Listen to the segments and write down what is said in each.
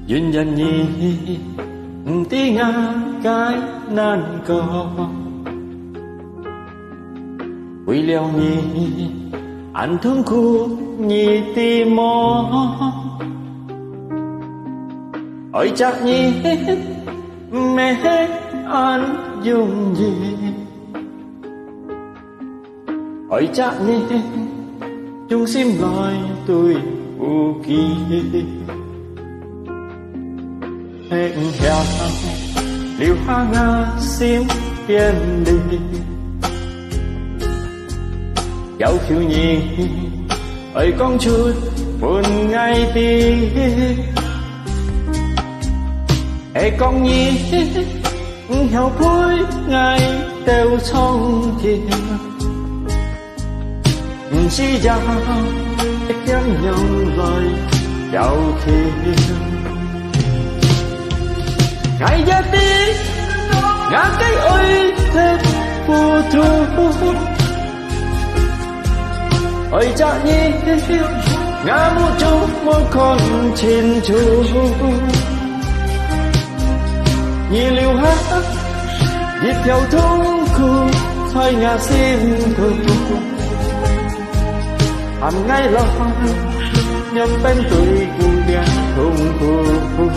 ยืนยันยีที่งานกายนั่นก็วิเลียวยีอันทุ่งคูยีตีมอôi chắc nhỉ mẹ an dung gì ôi chắc nhỉ chúng sim gọi tôi u kỳ hẹn hẹn liều hoa nga sim tiền đi dạo khiêu nhỉ ôi con chuột buồn ngày đi ê con nhi heo cuối ngày đều trong kia chỉ ra kém nhau lời chào kia ngày gia tí ngã cái ôi thêm phù thu ôi cha nhi ngã một chút một con chín chú nhị liều hát nhịp theo thung khu thôi ngả xin thu hàm ngay lo nhầm bên tuổi cùng đen thung khu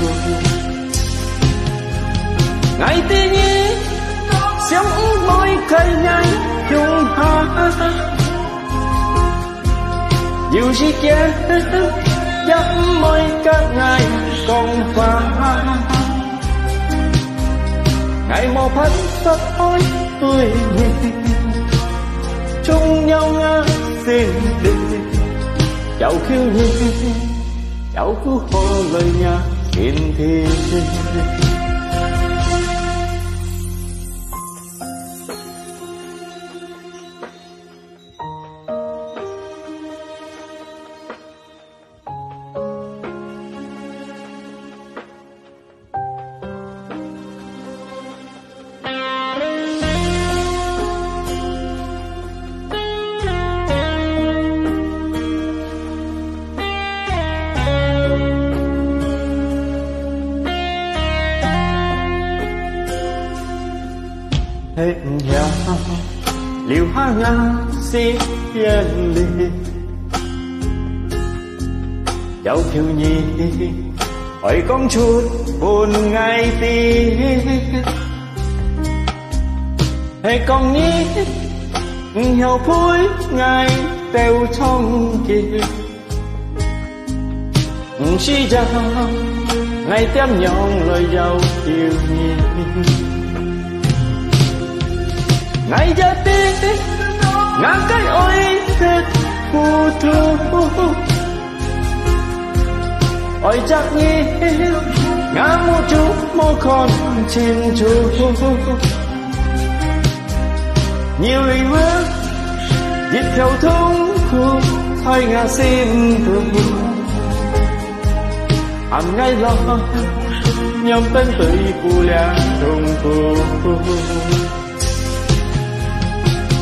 ngày tí nhi sống môi cây nhanh chung hát dù gì kia dắt môi các ngày còn phá ngày một phấn phất ôi tôi nhìn chung nhau ngã xin đi cháu khiêu nhi cháu cứ hò lời nhà xin thì hẹn hò liều hoa nga xin tiền đi cháu khiêu nhi ôi con chuột buồn ngày tí hay con nhi heo cuối ngày đều trong kia chỉ ra ngày tem nhau lời giàu yêu nhi ngày gia tí ngã cái ôi thật phù thu ôi chắc nhi ngã một chút một con chín chú nhiều lý bước dịp theo thung khu thôi ngã xin thu hàm ngay lo nhầm tên tuổi phù lẻ thung khu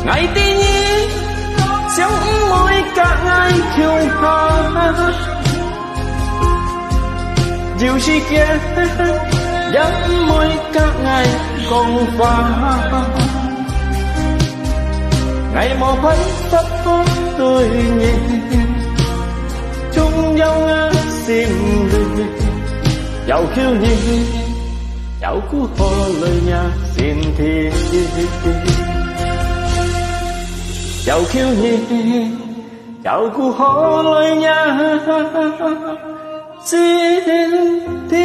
ngày tí nhi sống môi cả ngày khiêu hát dịu chi kia dắt môi cả ngày còn phá ngày một phấn phất tôi nhìn chung nhau ngã xin đi dạo khiêu nhi cháu cứ hò lời nhà xin thì cháu khiêu nhi cháu cứ hò lời nhà xin thì